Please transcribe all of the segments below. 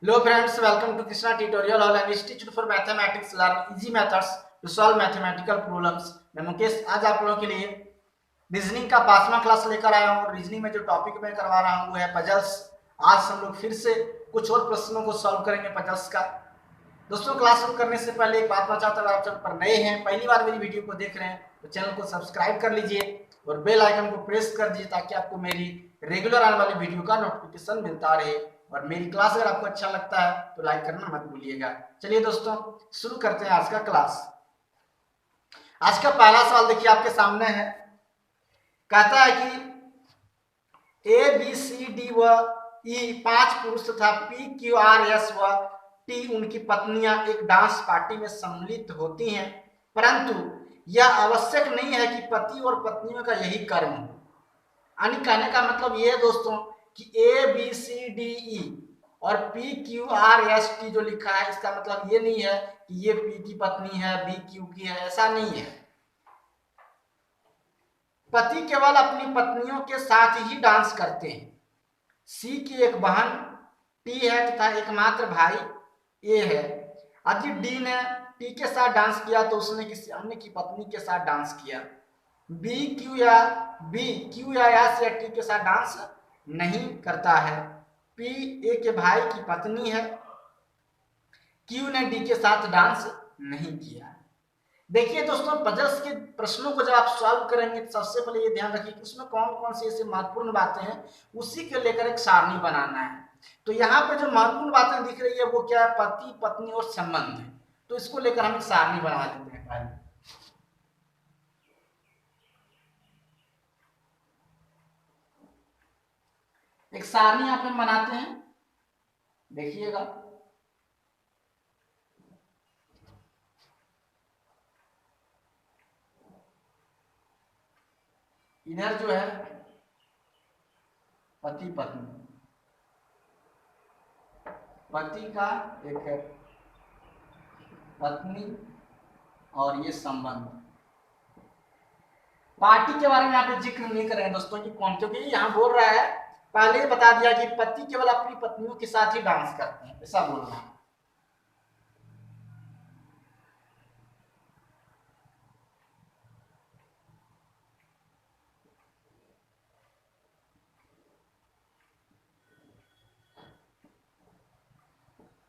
Hello friends, welcome to Krishna Tutorial Hall and Institute for Mathematics. Learn easy methods to solve mathematical problems. मैं मुकेश आज आप लोगों के लिए रीजनिंग का 5वां क्लास लेकर आया हूँ। रीजनिंग में जो टॉपिक मैं करवा रहा हूँ वो है पजल्स। आज हम लोग फिर से कुछ और प्रश्नों को सॉल्व करेंगे पजल्स का। दोस्तों क्लास शुरू करने से पहले एक बात बताता हूँ, अगर आप चैनल पर नए हैं, पहली बार मेरी वीडियो को देख रहे हैं तो चैनल को सब्सक्राइब कर लीजिए और बेल आइकन को प्रेस कर दीजिए ताकि आपको मेरी रेगुलर आने वाली वीडियो का नोटिफिकेशन मिलता रहे। और मेरी क्लास अगर आपको अच्छा लगता है तो लाइक करना मत भूलिएगा। चलिए दोस्तों शुरू करते हैं आज का क्लास। आज का पहला सवाल देखिए आपके सामने है। कहता है कि ए बी सी डी व ई 5 पुरुष तथा पी क्यू आर एस व टी उनकी पत्नियां एक डांस पार्टी में सम्मिलित होती हैं, परंतु यह आवश्यक नहीं है कि पति और पत्नियों का यही कर्म हो। यानी कहने का मतलब ये है दोस्तों कि A B C D E और P Q R S T जो लिखा है इसका मतलब ये नहीं है कि ये पी की पत्नी है, बी क्यू की है, ऐसा नहीं है। पति केवल अपनी पत्नियों के साथ ही डांस करते हैं। सी की एक बहन टी है तथा एकमात्र भाई ए है। यदि डी ने टी के साथ डांस किया तो उसने किसी अन्य की पत्नी के साथ डांस किया। बी क्यू या एस या टी के साथ डांस नहीं करता है। पी ए के भाई की पत्नी है। क्यू ने डी के साथ डांस नहीं किया। देखिए दोस्तों पजल्स के प्रश्नों को जब आप सॉल्व करेंगे तो सबसे पहले ये ध्यान रखिए कि उसमें कौन कौन सी ऐसी महत्वपूर्ण बातें हैं, उसी के लेकर एक सारणी बनाना है। तो यहाँ पे जो महत्वपूर्ण बातें दिख रही है वो क्या है, पति पत्नी और संबंध है। तो इसको लेकर हम एक सारणी बना लेते हैं पहले। एक सारणी आप हम बनाते हैं, देखिएगा। इधर जो है पति पत्नी, पति का एक है पत्नी और ये संबंध। पार्टी के बारे में यहाँ पे जिक्र नहीं करें दोस्तों कि कौन, क्योंकि यहाँ बोल रहा है, पहले ही बता दिया कि पति केवल अपनी पत्नियों के साथ ही डांस करते हैं, ऐसा बोल रहा है।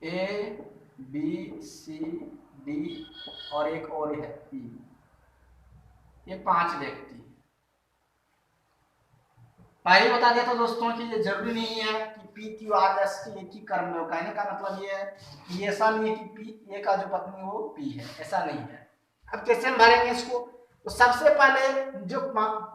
ए बी सी डी और एक और है पी, ये 5 व्यक्ति। पहले बता दिया था दोस्तों कि ये जरूरी नहीं है कि P Q R S T एक ही कर्म में हो। कहने का मतलब ये है कि ऐसा नहीं है कि पी ए का जो पत्नी हो पी है, ऐसा नहीं है। अब कैसे हम भरेंगे इसको, तो सबसे पहले जो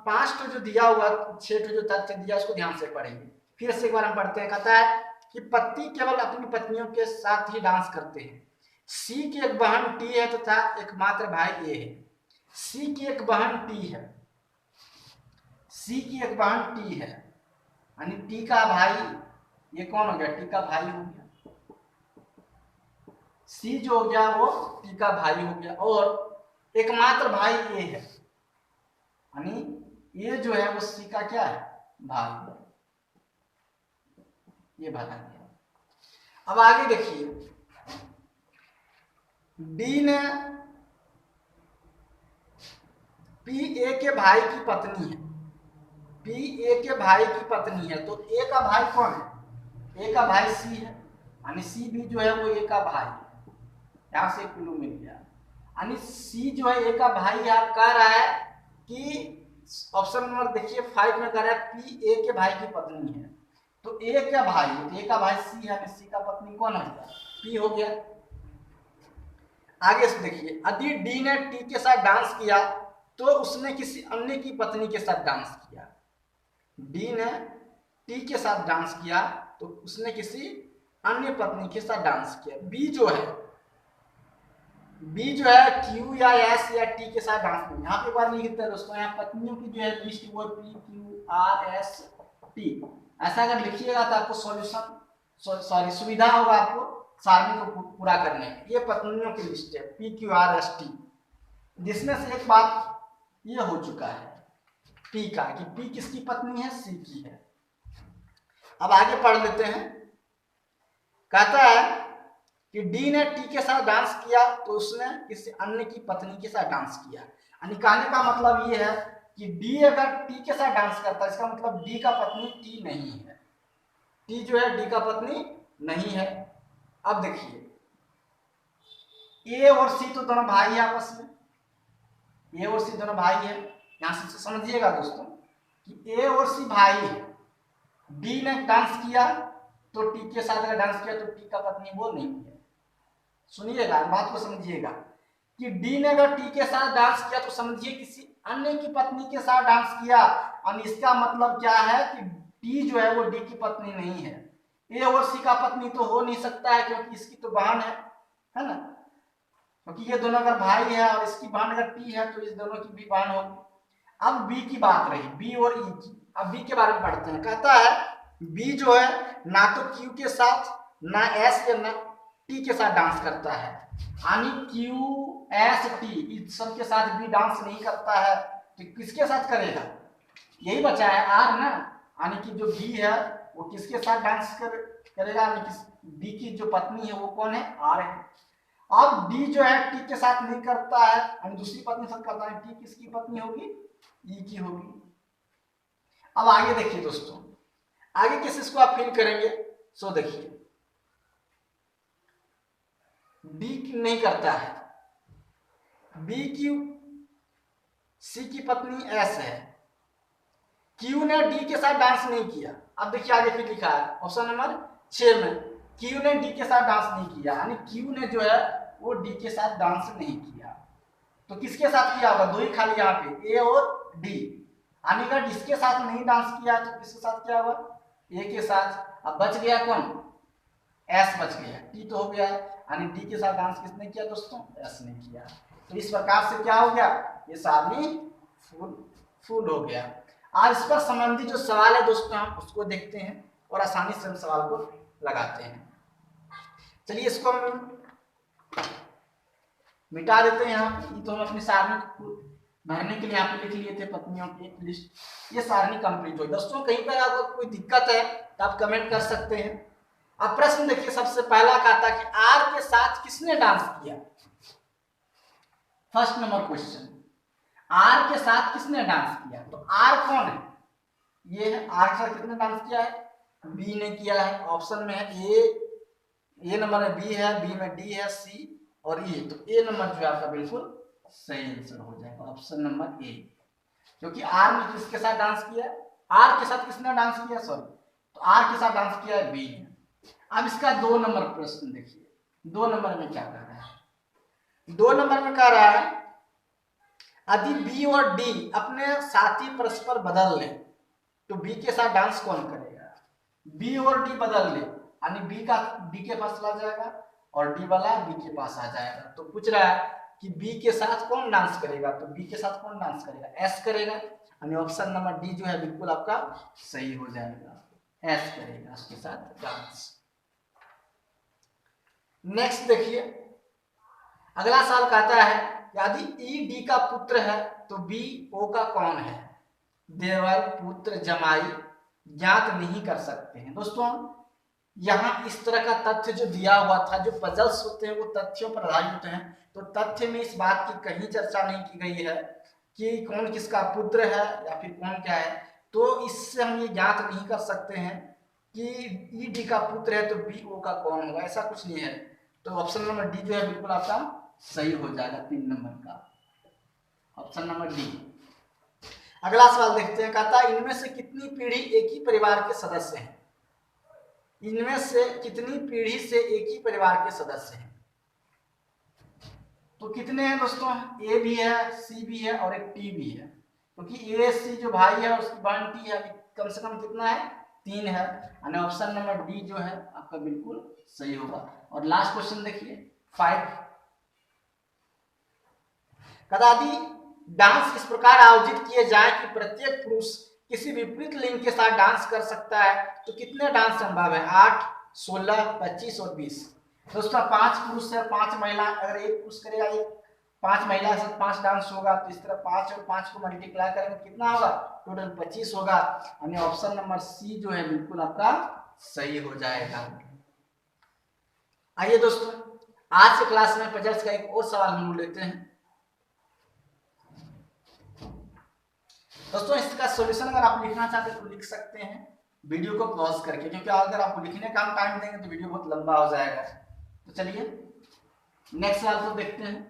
5 जो दिया हुआ 6 जो तथ्य दिया उसको ध्यान से पढ़ेंगे। फिर से एक बार हम पढ़ते हैं। कहता है कि पति केवल अपनी पत्नियों के साथ ही डांस करते हैं। सी की एक बहन टी है तथा एकमात्र भाई ए है। सी की एक बहन टी है, सी की एक बहन टी है, यानी टी का भाई ये कौन हो गया, टी का भाई हो गया। सी जो हो गया वो टी का भाई हो गया और एकमात्र भाई ए है, यानी ये जो है वो सी का क्या है, भाई। ये बता दिया। अब आगे देखिए, डी ने पी ए के भाई की पत्नी है, पी ए के भाई की पत्नी है, तो ए का भाई कौन है, ए का भाई सी है, यानी सी भी जो है वो ए का भाई है। यहां से क्लू मिल गया, यानी सी जो है ए का भाई। आप कह रहा है कि ऑप्शन नंबर देखिए 5 में कह रहा है पी ए के भाई की पत्नी है, तो ए का भाई, तो ए का भाई सी है, सी का पत्नी कौन हो गया, पी हो गया। आगे से देखिए, यदि डी ने टी के साथ डांस किया तो उसने किसी अन्य की पत्नी के साथ डांस किया। डी ने टी के साथ डांस किया तो उसने किसी अन्य पत्नी के साथ डांस किया। बी जो है क्यू या एस या टी के साथ डांस किया। यहाँ पे बार लिखते हैं दोस्तों, यहाँ पत्नियों की जो है लिस्ट वो P Q R S T, ऐसा अगर लिखिएगा तो आपको सॉल्यूशन सुविधा होगा आपको सारणी को पूरा करने में। ये पत्नियों की लिस्ट है P Q R S T, जिसमें से एक बात ये हो चुका है पी का कि पी किसकी पत्नी है, सी की है। अब आगे पढ़ लेते हैं। कहता है कि डी ने टी के साथ डांस किया तो उसने किसी अन्य की पत्नी के साथ डांस किया। यानी कहने का मतलब ये है कि डी अगर टी के साथ डांस करता है, इसका मतलब डी का पत्नी टी नहीं है, टी जो है डी का पत्नी नहीं है। अब देखिए ए और सी तो दोनों भाई है आपस में, ए और सी दोनों भाई है। यहां से समझिएगा दोस्तों कि ए और सी भाई है, डी ने डांस किया तो टी के साथ अगर डांस किया तो टी का पत्नी वो नहीं है। सुनिएगा, बात को समझिएगा कि डी ने अगर टी के साथ डांस किया तो समझिए किसी अन्य की पत्नी के साथ डांस किया, और इसका मतलब क्या है कि टी जो है वो डी की पत्नी नहीं है। ए और सी का पत्नी तो हो नहीं सकता है क्योंकि इसकी तो बहन है ना, क्योंकि ये दोनों अगर भाई है और इसकी बहन अगर टी है तो इस दोनों की भी बहन होगी। अब बी की बात रही, बी और ई की। अब बी के बारे में पढ़ते हैं। कहता है बी जो है ना तो क्यू के साथ, ना एस या ना टी के साथ डांस करता है, यानी क्यू एस टी इस सब के साथ बी डांस नहीं करता है, तो किसके साथ करेगा? यही बचा है आर ना, यानी कि जो बी है वो किसके साथ डांस करेगा, यानी कि बी की जो पत्नी है वो कौन है? आर है। अब डी जो है टी के साथ नहीं करता है, यानी दूसरी पत्नी के साथ करता है, टी किसकी पत्नी होगी? ई की होगी। अब आगे देखिए दोस्तों, आगे किस इसको आप फील करेंगे? सो देखिए डी नहीं करता है, बी क्यू सी की पत्नी एस है, क्यू ने डी के साथ डांस नहीं किया। अब देखिए आगे फिर लिखा है ऑप्शन नंबर 6 में क्यू ने डी के साथ डांस नहीं किया, यानी क्यू ने जो है वो डी के साथ डांस नहीं किया, तो किसके साथ किया होगा? दो ही खाली यहाँ पे ए और डी, यानी अगर जिसके साथ नहीं डांस किया तो किसके साथ किया होगा? ए के साथ। अब बच गया कौन? एस बच गया, टी तो हो गया है, यानी डी के साथ डांस किसने किया दोस्तों? एस ने किया। तो इस प्रकार से क्या हो गया? ये सारणी फुल हो गया। आज इस पर संबंधित जो सवाल है दोस्तों हम उसको देखते हैं और आसानी से हम सवाल को लगाते हैं। चलिए इसको हम मिटा देते हैं। यहाँ ये तो हम अपनी सारणी को भरने के लिए यहाँ पे लिख लिए थे पत्नियों की लिस्ट। ये सारणी कंप्लीट हो दोस्तों। कहीं पर आपको कोई दिक्कत है तो आप कमेंट कर सकते हैं। अब प्रश्न देखिए, सबसे पहला कहा था कि आर के साथ किसने डांस किया? फर्स्ट नंबर क्वेश्चन, आर के साथ किसने डांस किया? तो आर कौन है? ये है। आर के साथ किसने डांस किया है? बी ने किया है। ऑप्शन में है ए नंबर में बी है, बी में डी है, सी और ए, तो ए नंबर जो है आपका बिल्कुल सही आंसर हो जाएगा, ऑप्शन नंबर ए। क्योंकि आर ने किसके साथ डांस किया? आर के साथ किसने डांस किया? सॉरी, तो आर के साथ डांस किया है बी ने। अब इसका 2 नंबर प्रश्न देखिए, 2 नंबर में क्या कह रहा है? 2 नंबर में कह रहा है यदि बी और डी अपने साथी परस्पर बदल ले तो बी के साथ डांस कौन करेगा? बी और डी बदल ले, यानी बी का डी के पास चला जाएगा और डी वाला बी के पास आ जाएगा। तो पूछ रहा है कि बी के साथ कौन डांस करेगा? तो बी के साथ कौन डांस करेगा? एस करेगा, यानी ऑप्शन नंबर डी जो है बिल्कुल आपका सही हो जाएगा, एस करेगा उसके साथ डांस। नेक्स्ट देखिए, अगला सवाल कहता है यदि ई डी का पुत्र है तो बी ओ का कौन है? देवर, पुत्र, जमाई ज्ञात नहीं कर सकते हैं। दोस्तों यहाँ इस तरह का तथ्य जो दिया हुआ था, जो पजल्स होते हैं वो तथ्यों पर आधारित होते हैं, तो तथ्य में इस बात की कहीं चर्चा नहीं की गई है कि कौन किसका पुत्र है या फिर कौन क्या है, तो इससे हम ये ज्ञात नहीं कर सकते हैं कि ई डी का पुत्र है तो बी ओ का कौन होगा, ऐसा कुछ नहीं है। तो ऑप्शन नंबर डी जो है बिल्कुल आपका सही हो जाएगा, 3 नंबर का ऑप्शन नंबर डी। अगला सवाल देखते हैं, कहता है इनमें से कितनी पीढ़ी एक ही परिवार के सदस्य हैं? इनमें से कितनी पीढ़ी से एक ही परिवार के सदस्य हैं? तो कितने हैं दोस्तों? ए भी है, सी भी है और एक टी भी है, क्योंकि ए सी जो भाई है उसकी बहन टी है, कम से कम कितना है? 3 है, यानी ऑप्शन नंबर डी जो है आपका बिल्कुल सही होगा। और लास्ट क्वेश्चन देखिए 5, कदादि डांस इस प्रकार आयोजित किए जाए कि प्रत्येक पुरुष किसी विपरीत लिंग के साथ डांस कर सकता है तो कितने डांस संभव है? 8, 16, 25 और 20। दोस्तों 5 पुरुष है, 5 महिला, अगर एक पुरुष करेगा, एक 5 महिला से 5 डांस होगा, तो इस तरह 5 और 5 को मल्टीप्लाई करेंगे कितना होगा? टोटल 25 होगा, यानी ऑप्शन नंबर सी जो है बिल्कुल आपका सही हो जाएगा। आइए दोस्तों, आज के क्लास में पजल्स का एक और सवाल हम लेते हैं। दोस्तों, इसका सॉल्यूशन अगर आप लिखना चाहते हैं तो लिख सकते हैं वीडियो को पॉज करके, क्योंकि अगर आपको लिखने का हम टाइम देंगे तो वीडियो बहुत लंबा हो जाएगा। तो चलिए नेक्स्ट सवाल को देखते हैं।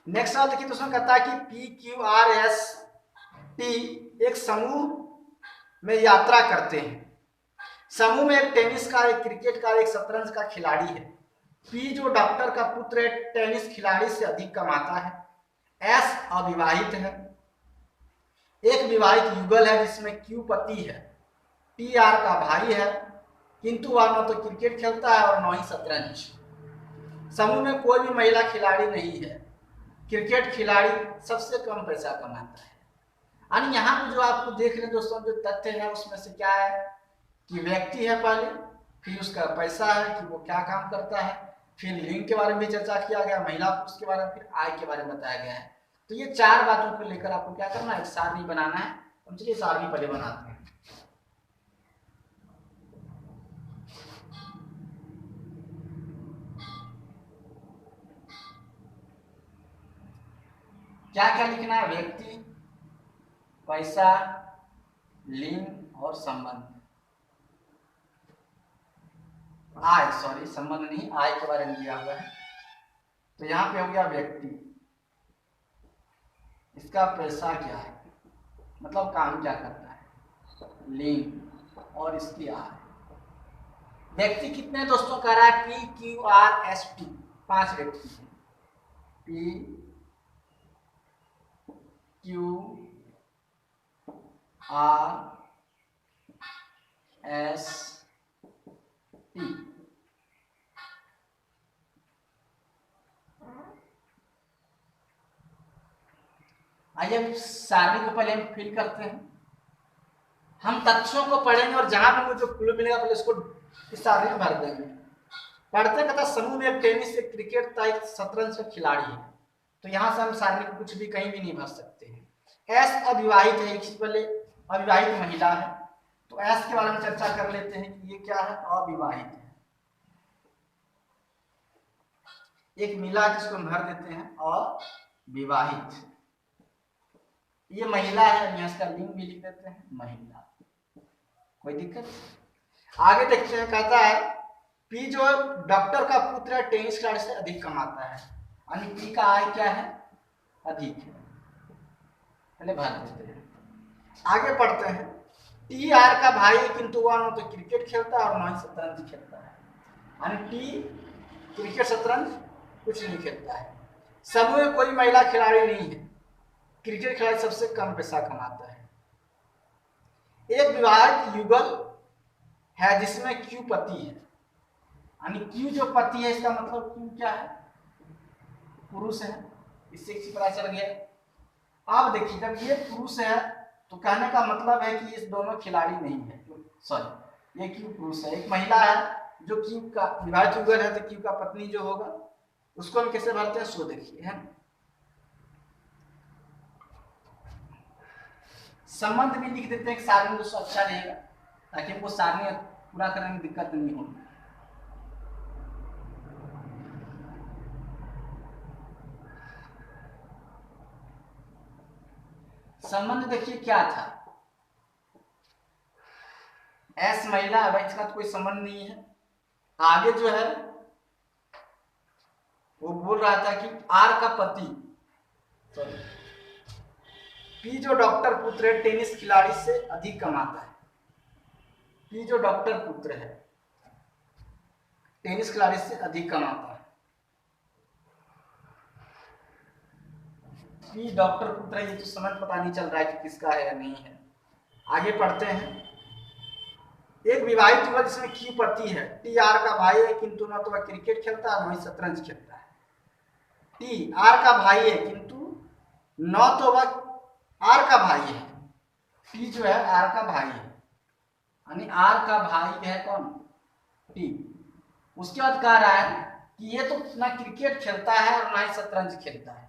नेक्स्ट सवाल देखिए दोस्तों, कहता है कि P Q R S T एक समूह में यात्रा करते हैं। समूह में एक टेनिस का, एक क्रिकेट का, एक शतरंज का खिलाड़ी है। पी जो डॉक्टर का पुत्र है, टेनिस खिलाड़ी से अधिक कमाता है। एस अविवाहित है। एक विवाहित युगल है जिसमें क्यू पति है। टी आर का भाई है, किंतु वह न तो क्रिकेट खेलता है और न ही शतरंज। समूह में कोई भी महिला खिलाड़ी नहीं है। क्रिकेट खिलाड़ी सबसे कम पैसा कमाता है। यानी यहाँ पे जो आपको देख रहे हैं दोस्तों, जो तथ्य है उसमें से क्या है कि व्यक्ति है पहले, फिर उसका पैसा है कि वो क्या काम करता है, फिर लिंग के बारे में भी चर्चा किया गया, महिला पुरुष के बारे में, फिर आय के बारे में बताया गया है। तो ये चार बातों को लेकर आपको क्या करना है, एक सारणी बनाना है। हम चलिए सारणी पहले बनाते हैं। क्या क्या लिखना है, व्यक्ति, पैसा, लिंग और संबंध। आय, सॉरी संबंध नहीं, आय के बारे में लिया हुआ है। तो यहाँ पे हो गया व्यक्ति, इसका पैसा क्या है, मतलब काम क्या करता है, लिंग और इसकी आय। व्यक्ति कितने दोस्तों कह रहा है, P Q R S T, 5 व्यक्ति है। P Q R S T. आइए सारणी को पहले हम फिल करते हैं। हम तथ्यों को पढ़ेंगे और जहां पे मुझे क्लू मिलेगा पहले इसको इस सारणी में भर देंगे। पढ़ते कहता समूह में एक टेनिस, एक क्रिकेट का, एक शतरंज का खिलाड़ी है। तो यहाँ से हम सारणी को कुछ भी कहीं भी नहीं भर सकते हैं। एस अविवाहित है, एक पहले अविवाहित महिला है, तो एस के बारे में चर्चा कर लेते हैं कि ये क्या है, अविवाहित है। एक मिला जिसको हम भर देते हैं अविवाहित। ये महिला है, इसका लिंग भी लिख देते हैं महिला, कोई दिक्कत। आगे देखते हैं, कहता है पी जो डॉक्टर का पुत्र है, टेनिस खिलाड़ी से अधिक कमाता है, यानी पी का आय क्या है, अधिक है। पहले भर देते हैं। आगे पढ़ते हैं, टी आर का भाई है, किंतु वह न तो क्रिकेट खेलता है और न ही शतरंज खेलता है, यानी टी क्रिकेट शतरंज कुछ नहीं खेलता है। समूह में कोई महिला खिलाड़ी नहीं है। क्रिकेट खिलाड़ी सबसे कम पैसा कमाता है। एक विवाहित युगल है जिसमें क्यू पति है, यानी क्यू जो पति है, इसका मतलब क्यू क्या है, पुरुष है। इससे एक पता चल गया। अब देखिए, जब ये पुरुष है तो कहने का मतलब है कि ये दोनों खिलाड़ी नहीं है, सॉरी ये क्यू पुरुष है। एक महिला है जो क्यू का विवाहित युगल है, तो क्यू का पत्नी जो होगा उसको हम कैसे भरते हैं, सो देखिए है। संबंध भी लिख देते हैं, सारणी दोस्तों अच्छा रहेगा, ताकि हमको सारणी पूरा करने में दिक्कत नहीं हो। संबंध देखिए क्या था, एस महिला, अब इसका तो कोई संबंध नहीं है। आगे जो है वो बोल रहा था कि आर का पति, सॉरी पी जो डॉक्टर पुत्र है, टेनिस खिलाड़ी से अधिक कमाता है। पी जो डॉक्टर पुत्र है, टेनिस खिलाड़ी से अधिक कमाता है। पी डॉक्टर पुत्र है, ये तो समझ पता नहीं चल रहा है कि किसका है या नहीं है। आगे पढ़ते हैं, एक विवाहित युगल जिसमें क्यू पति है, टी आर का भाई है, किंतु न तो वह क्रिकेट खेलता है न ही शतरंज खेलता है। टी आर का भाई है, किंतु न तो वह आर का भाई है। टी जो है आर का भाई है, यानी आर का भाई है कौन, टी। उसके बाद कह रहा है कि ये तो ना क्रिकेट खेलता है और ना ही शतरंज खेलता है।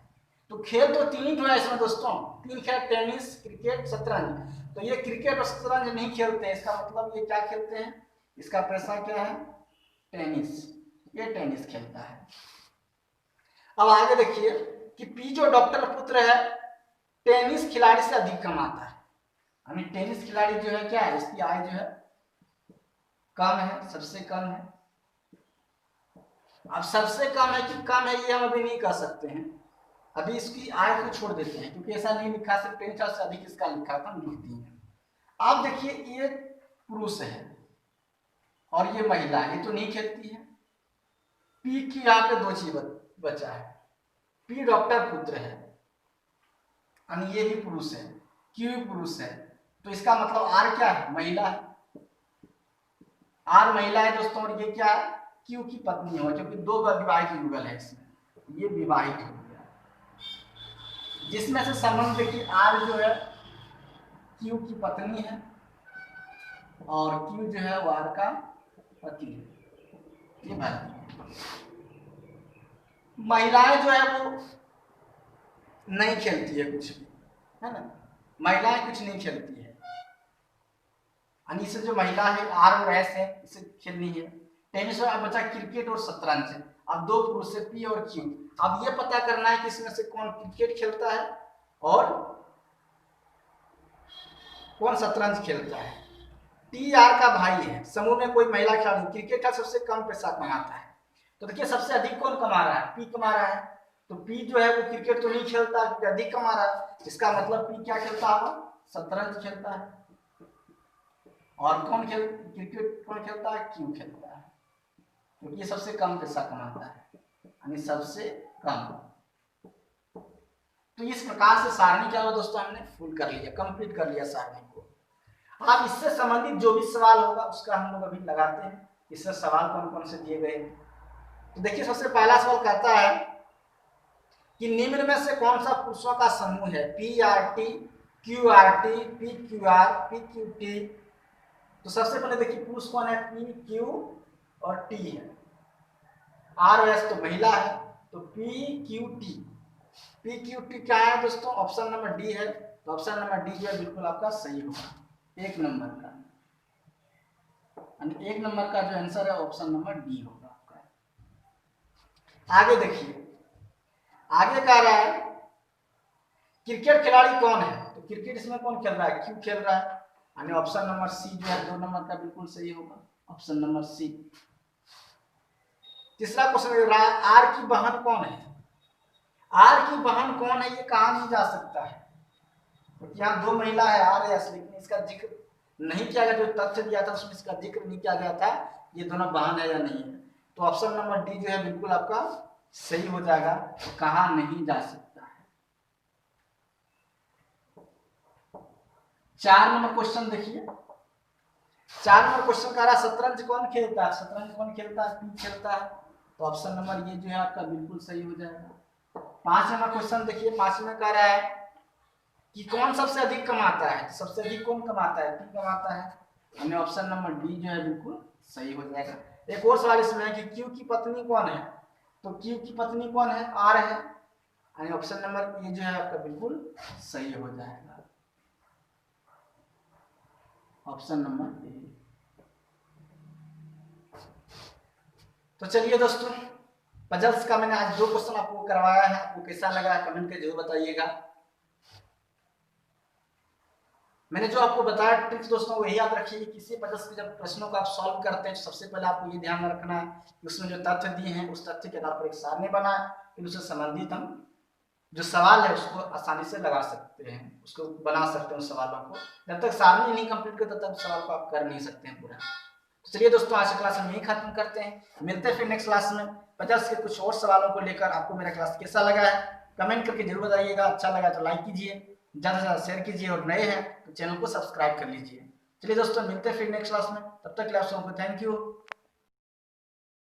तो खेल तो तीन ही तो है इसमें दोस्तों, तीन खेल, टेनिस, क्रिकेट, शतरंज। तो ये क्रिकेट और शतरंज नहीं खेलते हैं, इसका मतलब ये क्या खेलते हैं, इसका पैसा क्या है, टेनिस, ये टेनिस खेलता है। अब आगे देखिए कि पी जो डॉक्टर पुत्र है टेनिस खिलाड़ी से अधिक कमाता है, यानी टेनिस खिलाड़ी जो है क्या है, इसकी आय जो है कम है, सबसे कम है। अब सबसे कम है कि कम है ये हम अभी नहीं कह सकते हैं, अभी इसकी आय को छोड़ देते हैं क्योंकि ऐसा नहीं लिखा, सिर्फ टेनिस से अधिक इसका लिखा था, लिख दिए। अब देखिए ये पुरुष है और ये महिला, ये तो नहीं खेलती है। पी की यहाँ पे दो चीज बचा है, पी डॉक्टर पुत्र है यानी ये भी पुरुष है, क्यू भी पुरुष है, तो इसका मतलब आर क्या है, महिला है, आर महिला है दोस्तों। और ये क्या है, क्यू की पत्नी हो, क्योंकि दो विवाहित युगल है इसमें, ये विवाहित हो गया, जिसमें से संबंध देखिए आर जो है क्यू की पत्नी है और क्यू जो है वो आर का पति है, ये भारतीय। महिलाएं जो है वो नहीं खेलती है कुछ भी, है ना, महिलाएं कुछ नहीं खेलती है, इससे जो महिला है आर और एस है, इसे खेलनी है। टेनिस में बचा क्रिकेट और शतरंज है। अब दो पुरुष है पी और क्यू। अब ये पता करना है कि इसमें से कौन क्रिकेट खेलता है और कौन शतरंज खेलता है। टी आर का भाई है, समूह में कोई महिला खिलाड़ी, क्रिकेट का सबसे कम पैसा कमाता है। तो देखिए सबसे अधिक कौन कमा रहा है, पी कमा रहा है। तो पी जो है वो क्रिकेट तो नहीं खेलता क्योंकि अधिक कमा रहा है, इसका मतलब पी क्या खेलता होगा, शतरंज खेलता है। और क्रिकेट कौन खेलता है, क्यू खेलता है, क्योंकि ये सबसे कम पैसा कमाता है, यानी सबसे कम। तो इस प्रकार से सारणी क्या हुआ दोस्तों, हमने फुल कर लिया, कंप्लीट कर लिया सारणी को। अब इससे संबंधित जो भी सवाल होगा उसका हम लोग अभी लगाते हैं, इससे सवाल कौन कौन से दिए गए। तो देखिए सबसे पहला सवाल कहता है कि निम्न में से कौन सा पुरुषों का समूह है, P R T, Q R T, P Q R, P Q T. तो सबसे पहले देखिए पुरुष कौन है, पी क्यू और टी है, आर और एस तो महिला है, तो P Q T. P Q T क्या है दोस्तों, ऑप्शन नंबर डी है। तो ऑप्शन नंबर डी जो है बिल्कुल आपका सही होगा, एक नंबर का, एक नंबर का जो आंसर है ऑप्शन नंबर डी होगा आपका। आगे देखिए, आगे कह रहा है क्रिकेट खिलाड़ी कौन है, तो क्रिकेट इसमें कौन खेल रहा है, क्यू खेल रहा है, यानी ऑप्शन नंबर सी जो है 2 नंबर का बिल्कुल सही होगा, ऑप्शन नंबर सी। तीसरा क्वेश्चन आर की बहन कौन है, आर की बहन कौन है ये कहा नहीं जा सकता है, क्योंकि यहाँ दो महिला है आर एस, लेकिन इसका जिक्र नहीं किया गया, जो तथ्य दिया था उसमें इसका जिक्र नहीं किया गया था ये दोनों बहन है या नहीं है। तो ऑप्शन नंबर डी जो है बिल्कुल आपका सही हो जाएगा, कहा नहीं जा सकता है। 4 नंबर क्वेश्चन देखिए, 4 नंबर क्वेश्चन कह रहा है शतरंज कौन खेलता है, शतरंज कौन खेलता है, पी खेलता है, तो ऑप्शन नंबर ये जो है आपका बिल्कुल सही हो जाएगा। 5 नंबर क्वेश्चन देखिए, 5 में कह रहा है कि कौन सबसे अधिक कमाता है, सबसे अधिक कौन कमाता है, पी कमाता है, हमें ऑप्शन नंबर डी जो है बिल्कुल सही हो जाएगा। एक और सवाल इसमें है कि क्यू की पत्नी कौन है, तो क्यू की पत्नी कौन है, आर है, यानी ऑप्शन नंबर ये जो है आपका बिल्कुल सही हो जाएगा, ऑप्शन नंबर ए। तो चलिए दोस्तों, पजल्स का मैंने आज 2 क्वेश्चन आपको करवाया है, आपको कैसा लगा कमेंट करके जरूर बताइएगा। मैंने जो आपको बताया ट्रिक्स दोस्तों वही याद रखिए, किसी पजल्स के जब प्रश्नों को आप सॉल्व करते हैं तो सबसे पहले आपको ये ध्यान में रखना है कि उसमें जो तथ्य दिए हैं उस तथ्य के आधार पर एक सारणी बनाए, फिर उससे संबंधित हम जो सवाल है उसको आसानी से लगा सकते हैं, उसको बना सकते हैं उस सवालों को। जब तक सारणी नहीं कंप्लीट करते तब सवाल को आप कर नहीं सकते हैं पूरा। तो चलिए दोस्तों, आज की क्लास हम यही खत्म करते हैं, मिलते हैं फिर नेक्स्ट क्लास में पजल्स के कुछ और सवालों को लेकर। आपको मेरा क्लास कैसा लगा है कमेंट करके जरूर बताइएगा, अच्छा लगा तो लाइक कीजिए, ज़्यादा से ज़्यादा शेयर कीजिए, और नए हैं तो चैनल को सब्सक्राइब कर लीजिए। चलिए दोस्तों, मिलते हैं फिर नेक्स्ट क्लास में, तब तक के लिए आप सबको थैंक यू।